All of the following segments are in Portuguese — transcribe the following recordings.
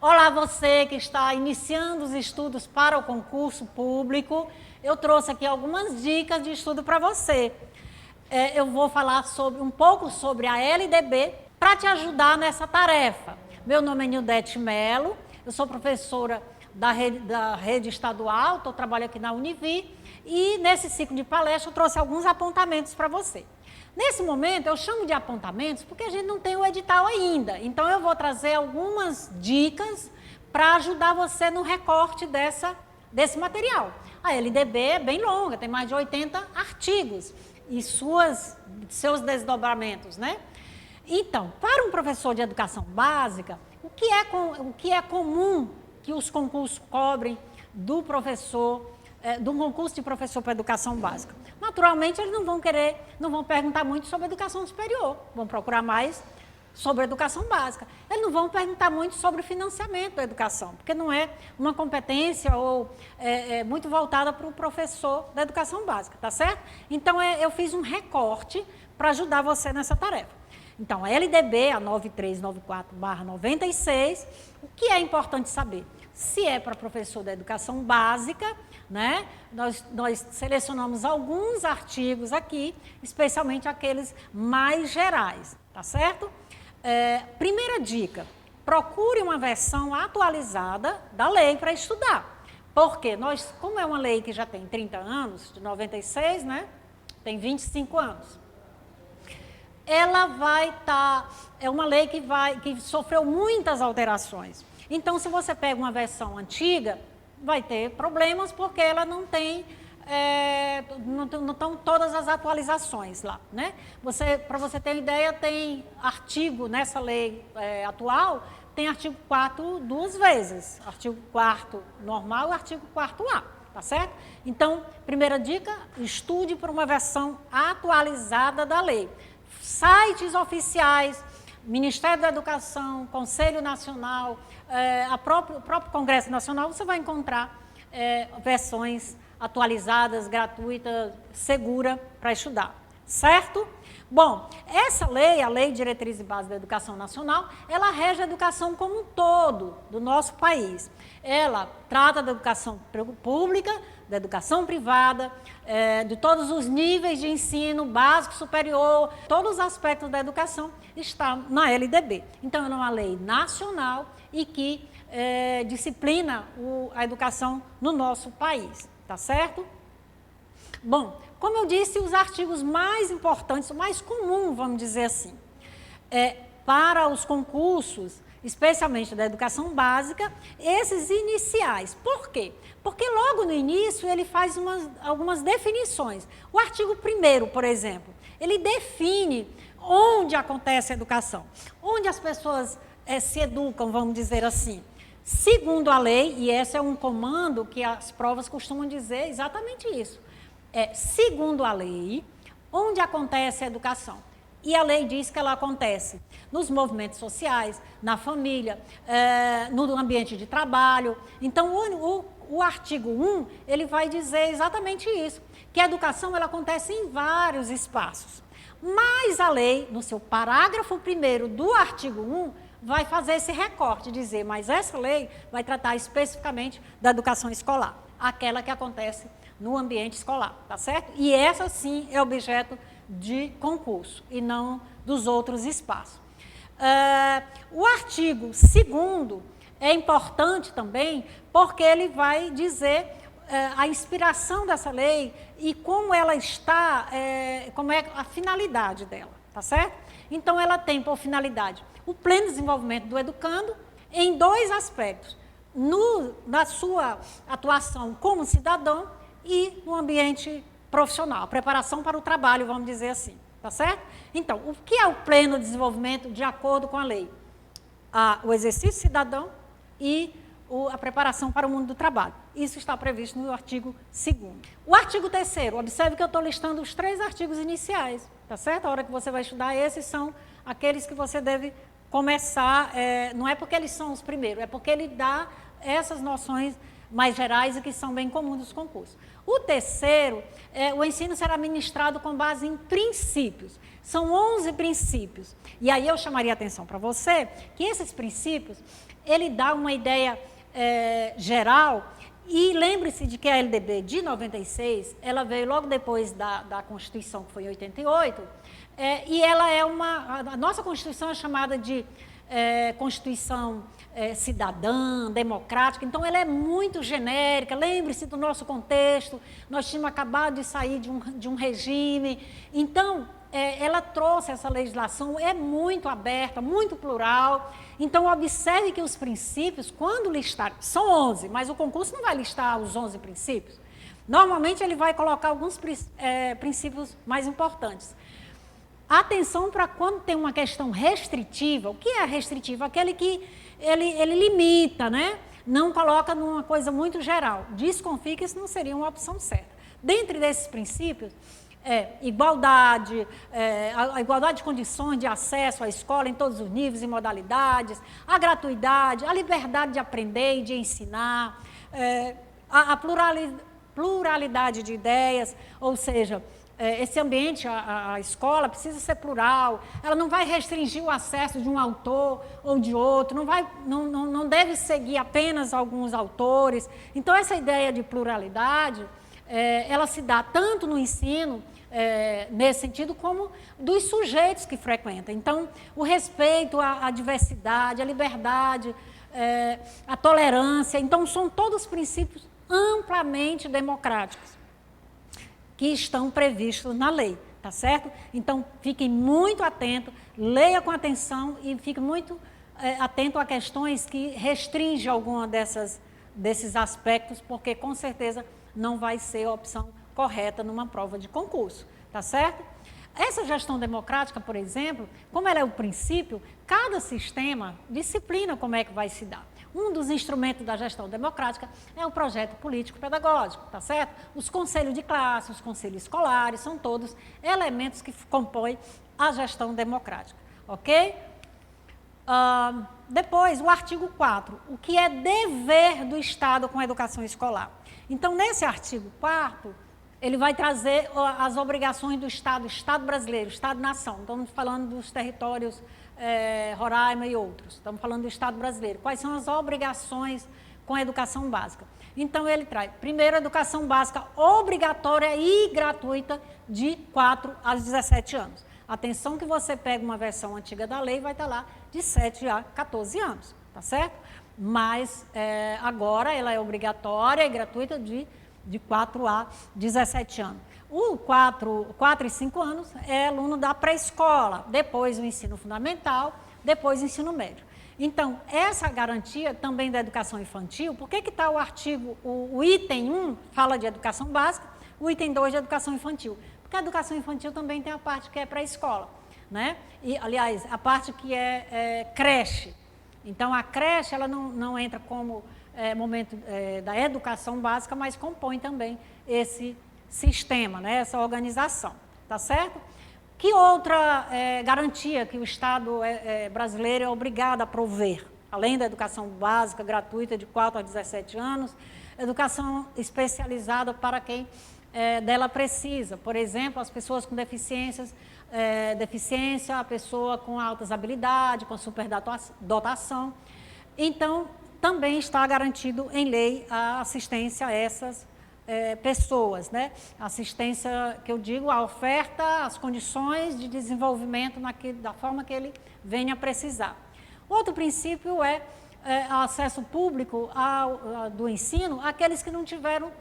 Olá, você que está iniciando os estudos para o concurso público. Eu trouxe aqui algumas dicas de estudo para você. Eu vou falar um pouco sobre a LDB para te ajudar nessa tarefa. Meu nome é Nildete Melo, eu sou professora da rede estadual, trabalho aqui na Univi e nesse ciclo de palestra eu trouxe alguns apontamentos para você. Nesse momento, eu chamo de apontamentos porque a gente não tem o edital ainda. Então, eu vou trazer algumas dicas para ajudar você no recorte desse material. A LDB é bem longa, tem mais de 80 artigos e seus desdobramentos, né? Então, para um professor de educação básica, o que é comum que os concursos cobrem do concurso de professor para educação básica? Naturalmente, eles não vão perguntar muito sobre educação superior, vão procurar mais sobre educação básica. Eles não vão perguntar muito sobre o financiamento da educação, porque não é uma competência muito voltada para o professor da educação básica, tá certo? Então, eu fiz um recorte para ajudar você nessa tarefa. Então, a LDB, a 9394/96, o que é importante saber? Se é para professor da educação básica, né? Nós selecionamos alguns artigos aqui, especialmente aqueles mais gerais, tá certo? Primeira dica, procure uma versão atualizada da lei para estudar. Porque como é uma lei que já tem 30 anos, de 96, né? Tem 25 anos. Ela é uma lei que sofreu muitas alterações. Então, se você pega uma versão antiga, vai ter problemas porque ela não estão todas as atualizações lá, né? Para você ter ideia, tem artigo nessa lei atual, tem artigo 4 duas vezes, artigo 4º normal e artigo 4º-A, tá certo? Então, primeira dica, estude por uma versão atualizada da lei. Sites oficiais, Ministério da Educação, Conselho Nacional, o próprio Congresso Nacional, você vai encontrar versões atualizadas, gratuitas, segura para estudar, certo? Bom, essa lei, a Lei de Diretriz e Base da Educação Nacional, ela rege a educação como um todo do nosso país. Ela trata da educação pública, da educação privada, de todos os níveis de ensino, básico, superior, todos os aspectos da educação estão na LDB. Então, é uma lei nacional e que disciplina a educação no nosso país, tá certo? Bom, como eu disse, os artigos mais importantes, o mais comum, vamos dizer assim, para os concursos, especialmente da educação básica, esses iniciais. Por quê? Porque logo no início ele faz algumas definições. O artigo 1º, por exemplo, ele define onde acontece a educação, onde as pessoas se educam, vamos dizer assim. Segundo a lei, e esse é um comando que as provas costumam dizer exatamente isso, segundo a lei, onde acontece a educação. E a lei diz que ela acontece nos movimentos sociais, na família, no ambiente de trabalho. Então, o artigo 1, ele vai dizer exatamente isso, que a educação ela acontece em vários espaços. Mas a lei, no seu parágrafo 1º do artigo 1, vai fazer esse recorte, dizer, mas essa lei vai tratar especificamente da educação escolar, aquela que acontece no ambiente escolar, tá certo? E essa sim é objeto de concurso e não dos outros espaços. O artigo 2º é importante também porque ele vai dizer a inspiração dessa lei e como ela está, como é a finalidade dela, tá certo? Então, ela tem por finalidade o pleno desenvolvimento do educando em dois aspectos, na sua atuação como cidadão e no ambiente profissional, preparação para o trabalho, vamos dizer assim, tá certo? Então, o que é o pleno desenvolvimento de acordo com a lei? O exercício cidadão e a preparação para o mundo do trabalho. Isso está previsto no artigo 2º. O artigo 3º, observe que eu estou listando os 3 artigos iniciais, tá certo? A hora que você vai estudar, esses são aqueles que você deve começar, não é porque eles são os primeiros, é porque ele dá essas noções mais gerais e que são bem comuns dos concursos. O terceiro, o ensino será ministrado com base em princípios. São 11 princípios. E aí eu chamaria a atenção para você que esses princípios, ele dá uma ideia geral. E lembre-se de que a LDB de 96, ela veio logo depois da Constituição, que foi em 88, e ela é a nossa Constituição é chamada de Constituição cidadã, democrática, então ela é muito genérica. Lembre-se do nosso contexto, nós tínhamos acabado de sair de um regime, então ela trouxe essa legislação, é muito aberta, muito plural. Então observe que os princípios, quando listar, são 11, mas o concurso não vai listar os 11 princípios. Normalmente ele vai colocar alguns princípios mais importantes. Atenção para quando tem uma questão restritiva. O que é restritivo? Aquele que ele limita, né? Não coloca numa coisa muito geral. Desconfie que isso não seria uma opção certa. Dentre desses princípios, igualdade, a igualdade de condições de acesso à escola em todos os níveis e modalidades, a gratuidade, a liberdade de aprender e de ensinar, a pluralidade de ideias, ou seja, esse ambiente, a escola precisa ser plural, ela não vai restringir o acesso de um autor ou de outro, não deve seguir apenas alguns autores. Então, essa ideia de pluralidade, ela se dá tanto no ensino, nesse sentido, como dos sujeitos que frequentam. Então, o respeito à diversidade, à liberdade, à tolerância, então são todos princípios amplamente democráticos que estão previstos na lei, tá certo? Então, fiquem muito atentos, leia com atenção e fique muito atento a questões que restringem alguma desses aspectos, porque com certeza não vai ser a opção correta numa prova de concurso, tá certo? Essa gestão democrática, por exemplo, como ela é o princípio, cada sistema disciplina como é que vai se dar. Um dos instrumentos da gestão democrática é o projeto político-pedagógico, tá certo? Os conselhos de classe, os conselhos escolares, são todos elementos que compõem a gestão democrática, ok? Depois, o artigo 4, o que é dever do Estado com a educação escolar. Então, nesse artigo 4º, ele vai trazer as obrigações do Estado brasileiro, Estado-nação. Estamos falando dos territórios Roraima e outros. Estamos falando do Estado brasileiro. Quais são as obrigações com a educação básica? Então, ele traz, primeiro, a educação básica obrigatória e gratuita de 4 a 17 anos. Atenção que você pega uma versão antiga da lei, vai estar lá de 7 a 14 anos, tá certo? Mas agora ela é obrigatória e gratuita de 4 a 17 anos. O 4 e 5 anos é aluno da pré-escola, depois o ensino fundamental, depois o ensino médio. Então, essa garantia também da educação infantil, por que está o artigo, o item 1 fala de educação básica, o item 2 de educação infantil? Porque a educação infantil também tem a parte que é pré-escola, né? E, aliás, a parte que é creche. Então, a creche ela não entra como momento da educação básica, mas compõe também esse sistema, né? Essa organização, tá certo? Que outra garantia que o Estado brasileiro é obrigado a prover? Além da educação básica gratuita de 4 a 17 anos, educação especializada para quem dela precisa. Por exemplo, as pessoas com deficiência, a pessoa com altas habilidades, com superdotação. Então, também está garantido em lei a assistência a essas pessoas, né? Assistência, que eu digo, a oferta, as condições de desenvolvimento da forma que ele venha a precisar. Outro princípio é acesso público do ensino àqueles que não tiveram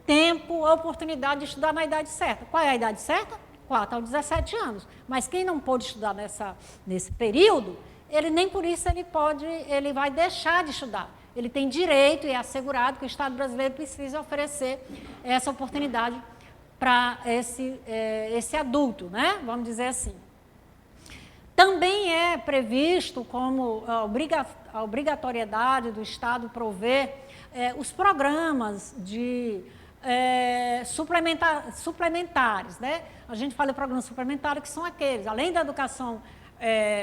tempo, oportunidade de estudar na idade certa. Qual é a idade certa? 4 a 17 anos. Mas quem não pôde estudar nesse período, ele nem por isso ele vai deixar de estudar. Ele tem direito e é assegurado que o Estado brasileiro precisa oferecer essa oportunidade para esse adulto, né? Vamos dizer assim. Também é previsto como a obrigatoriedade do Estado prover os programas de suplementares, né? A gente fala em programas suplementares que são aqueles, além da educação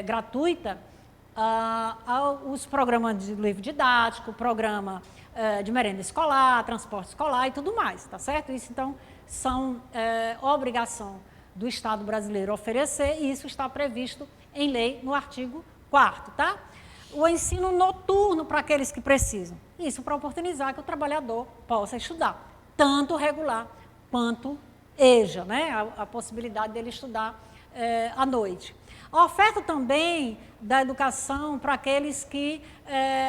gratuita, os programas de livro didático, programa de merenda escolar, transporte escolar e tudo mais, tá certo? Isso, então, são obrigação do Estado brasileiro oferecer, e isso está previsto em lei no artigo 4º, tá? O ensino noturno para aqueles que precisam, isso para oportunizar que o trabalhador possa estudar, tanto regular quanto EJA, né? A possibilidade dele estudar à noite. A oferta também da educação para aqueles que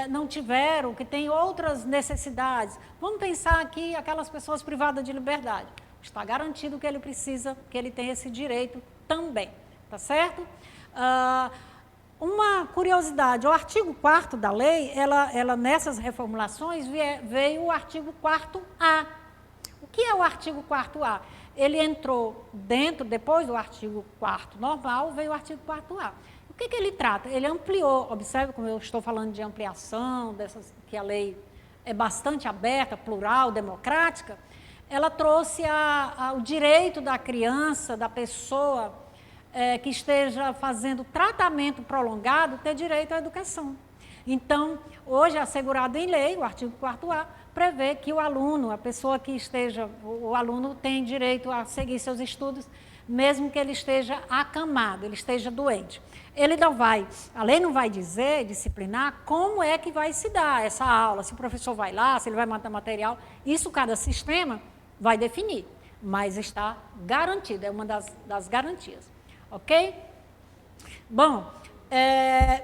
não tiveram, que têm outras necessidades. Vamos pensar aqui aquelas pessoas privadas de liberdade. Está garantido que ele precisa, que ele tem esse direito também, tá certo? Uma curiosidade, o artigo 4º da lei, ela nessas reformulações veio o artigo 4º-A. O que é o artigo 4º-A? Ele entrou depois do artigo 4º normal, veio o artigo 4º-A. O que ele trata? Ele ampliou, observe como eu estou falando de ampliação, que a lei é bastante aberta, plural, democrática, ela trouxe o direito da criança, da pessoa que esteja fazendo tratamento prolongado, ter direito à educação. Então, hoje, assegurado em lei, o artigo 4º-A, prevê que o aluno, a pessoa que esteja, o aluno tem direito a seguir seus estudos, mesmo que ele esteja acamado, ele esteja doente. A lei não vai dizer, disciplinar, como é que vai se dar essa aula, se o professor vai lá, se ele vai mandar material, isso cada sistema vai definir, mas está garantido, é uma das garantias, ok? Bom,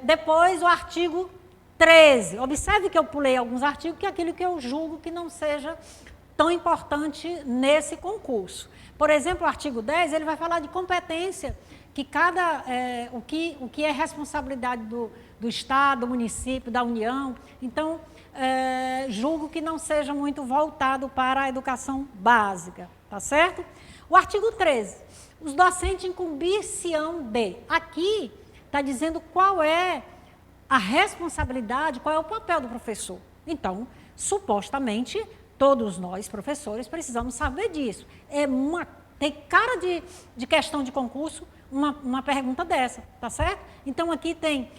depois o artigo 13. Observe que eu pulei alguns artigos, que é aquilo que eu julgo que não seja tão importante nesse concurso. Por exemplo, o artigo 10, ele vai falar de competência, que o que é responsabilidade do Estado, do município, da União. Então, julgo que não seja muito voltado para a educação básica, tá certo? O artigo 13, os docentes incumbir-se-ão de. Aqui está dizendo qual é a responsabilidade, qual é o papel do professor. Então, supostamente, todos nós, professores, precisamos saber disso. Tem cara de questão de concurso uma pergunta dessa, tá certo? Então, aqui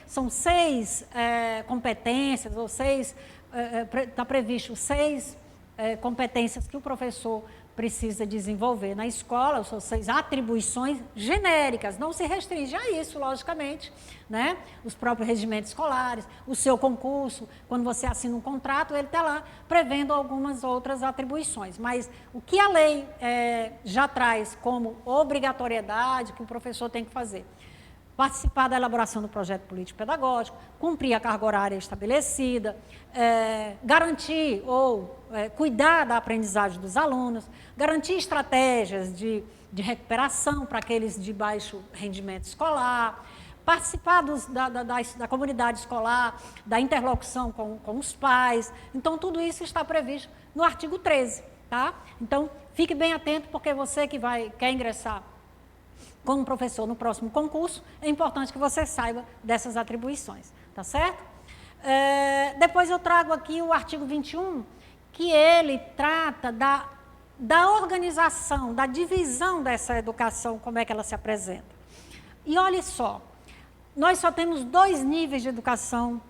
são 6 competências, ou está previsto 6 competências que o professor precisa desenvolver na escola, são 6 atribuições genéricas, não se restringe a isso, logicamente, né? Os próprios regimentos escolares, o seu concurso, quando você assina um contrato, ele está lá prevendo algumas outras atribuições, mas o que a lei já traz como obrigatoriedade que o professor tem que fazer? Participar da elaboração do projeto político-pedagógico, cumprir a carga horária estabelecida, garantir ou cuidar da aprendizagem dos alunos, garantir estratégias de recuperação para aqueles de baixo rendimento escolar, participar da comunidade escolar, da interlocução com os pais. Então, tudo isso está previsto no artigo 13, tá? Então, fique bem atento, porque você que quer ingressar como professor no próximo concurso, é importante que você saiba dessas atribuições, tá certo? Depois eu trago aqui o artigo 21, que ele trata da organização, da divisão dessa educação, como é que ela se apresenta. E olha só, nós só temos 2 níveis de educação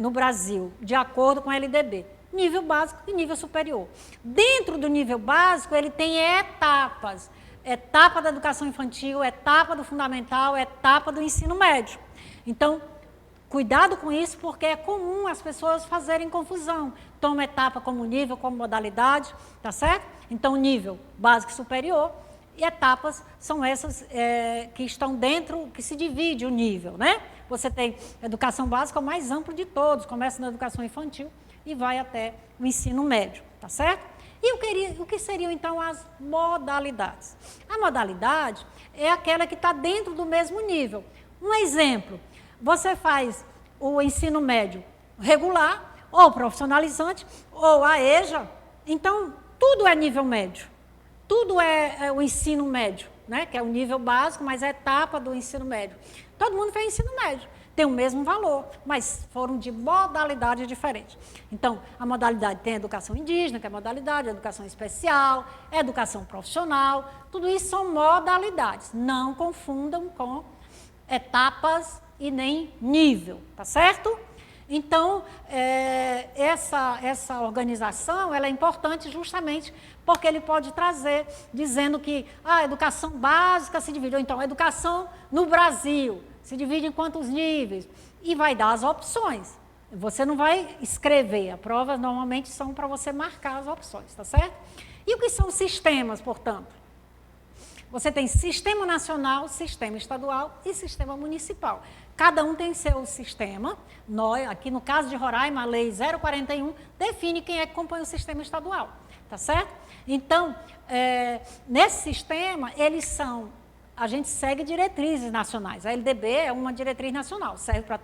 no Brasil, de acordo com a LDB, nível básico e nível superior. Dentro do nível básico, ele tem etapas, etapa da educação infantil, etapa do fundamental, etapa do ensino médio. Então, cuidado com isso, porque é comum as pessoas fazerem confusão. Toma etapa como nível, como modalidade, tá certo? Então, nível básico e superior, e etapas são essas que estão dentro, que se divide o nível, né? Você tem educação básica, o mais amplo de todos, começa na educação infantil e vai até o ensino médio, tá certo? E o que seriam, então, as modalidades? A modalidade é aquela que está dentro do mesmo nível. Um exemplo, você faz o ensino médio regular, ou profissionalizante, ou a EJA, então, tudo é nível médio. Tudo é o ensino médio, né? Que é o nível básico, mas é a etapa do ensino médio. Todo mundo fez ensino médio. Tem o mesmo valor, mas foram de modalidades diferentes. Então, a modalidade tem a educação indígena, que é a modalidade, a educação especial, a educação profissional, tudo isso são modalidades. Não confundam com etapas e nem nível, tá certo? Então, essa organização ela é importante justamente porque ele pode trazer, dizendo que a educação básica se divide, ou então a educação no Brasil se divide em quantos níveis, e vai dar as opções. Você não vai escrever, a prova normalmente são para você marcar as opções, tá certo? E o que são sistemas, portanto? Você tem sistema nacional, sistema estadual e sistema municipal. Cada um tem seu sistema. Nós, aqui no caso de Roraima, a lei 041 define quem é que compõe o sistema estadual, tá certo? Então, nesse sistema, a gente segue diretrizes nacionais. A LDB é uma diretriz nacional, serve para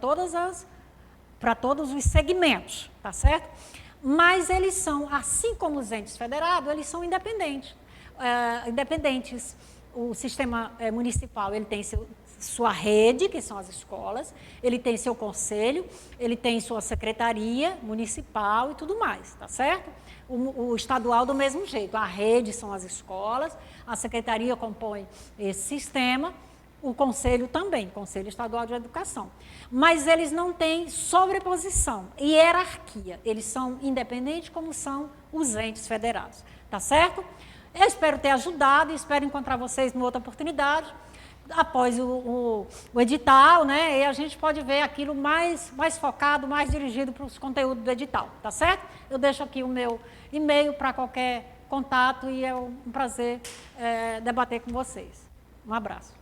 todos os segmentos, tá certo? Mas eles são, assim como os entes federados, eles são independentes. O sistema municipal, ele tem sua rede, que são as escolas, ele tem seu conselho, ele tem sua secretaria municipal e tudo mais, tá certo? O estadual do mesmo jeito, a rede são as escolas, a secretaria compõe esse sistema, o conselho também, Conselho Estadual de Educação. Mas eles não têm sobreposição e hierarquia, eles são independentes como são os entes federados, tá certo? Eu espero ter ajudado e espero encontrar vocês em outra oportunidade, após o edital, né? E a gente pode ver aquilo mais focado, mais dirigido para os conteúdos do edital, tá certo? Eu deixo aqui o meu e-mail para qualquer contato e é um prazer debater com vocês. Um abraço.